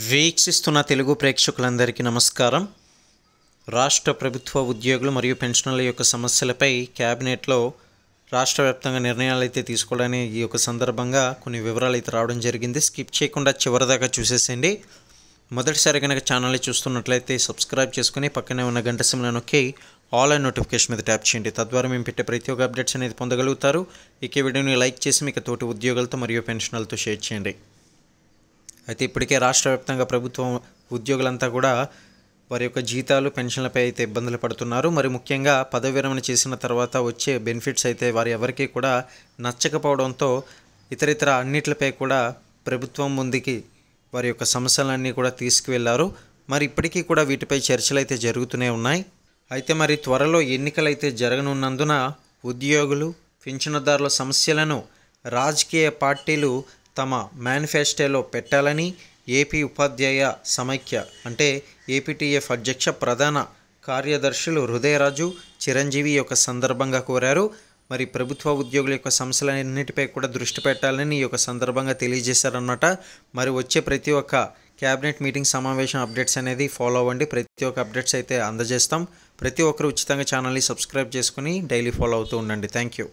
వీక్షిస్తున్న తెలుగు ప్రేక్షకులందరికీ నమస్కారం. రాష్ట్ర ప్రభుత్వ ఉద్యోగులు మరియు పెన్షనర్ల యొక్క సమస్యలపై క్యాబినెట్లో రాష్ట్ర వ్యాప్తంగా నిర్ణయాలు అయితే తీసుకోవడానికి ఈ యొక్క సందర్భంగా కొన్ని వివరాలు అయితే రావడం జరిగింది. స్కిప్ చేయకుండా చివరిదాకా చూసేసేయండి. మొదటిసారి కనుక ఛానల్ని చూస్తున్నట్లయితే సబ్స్క్రైబ్ చేసుకుని పక్కనే ఉన్న గంట సింబల్ నొక్కి ఆల్ అండ్ నోటిఫికేషన్ మీద ట్యాప్ చేయండి. తద్వారా మేము పెట్టే ప్రతి ఒక్క అప్డేట్స్ అనేది పొందగలుగుతారు. ఇక వీడియోని లైక్ చేసి మీకు తోటి ఉద్యోగులతో మరియు పెన్షనర్లతో షేర్ చేయండి. అయితే ఇప్పటికే రాష్ట్ర వ్యాప్తంగా ప్రభుత్వం ఉద్యోగులంతా కూడా వారి యొక్క జీతాలు పెన్షన్లపై అయితే ఇబ్బందులు పడుతున్నారు. మరి ముఖ్యంగా పదవి విరమణ చేసిన తర్వాత వచ్చే బెనిఫిట్స్ అయితే వారి ఎవరికీ కూడా నచ్చకపోవడంతో ఇతరితర అన్నిటిపై కూడా ప్రభుత్వం ముందుకి వారి యొక్క సమస్యలన్నీ కూడా తీసుకువెళ్లారు. మరి ఇప్పటికీ కూడా వీటిపై చర్చలు అయితే జరుగుతూనే ఉన్నాయి. అయితే మరి త్వరలో ఎన్నికలు అయితే జరగనున్నందున ఉద్యోగులు పింఛనుదారుల సమస్యలను రాజకీయ పార్టీలు తమ మేనిఫెస్టోలో పెట్టాలని ఏపీ ఉపాధ్యాయ సమైక్య అంటే ఏపీటీఎఫ్ అధ్యక్ష ప్రధాన కార్యదర్శులు హృదయరాజు, చిరంజీవి యొక్క సందర్భంగా కోరారు. మరి ప్రభుత్వ ఉద్యోగుల యొక్క సమస్యలన్నిటిపై కూడా దృష్టి పెట్టాలని ఈ యొక్క సందర్భంగా తెలియజేశారన్నమాట. మరి వచ్చే ప్రతి ఒక్క క్యాబినెట్ మీటింగ్ సమావేశం అప్డేట్స్ అనేది ఫాలో అవ్వండి. ప్రతి ఒక్క అప్డేట్స్ అయితే అందజేస్తాం. ప్రతి ఒక్కరు ఉచితంగా ఛానల్ని సబ్స్క్రైబ్ చేసుకుని డైలీ ఫాలో అవుతూ ఉండండి. Thank you.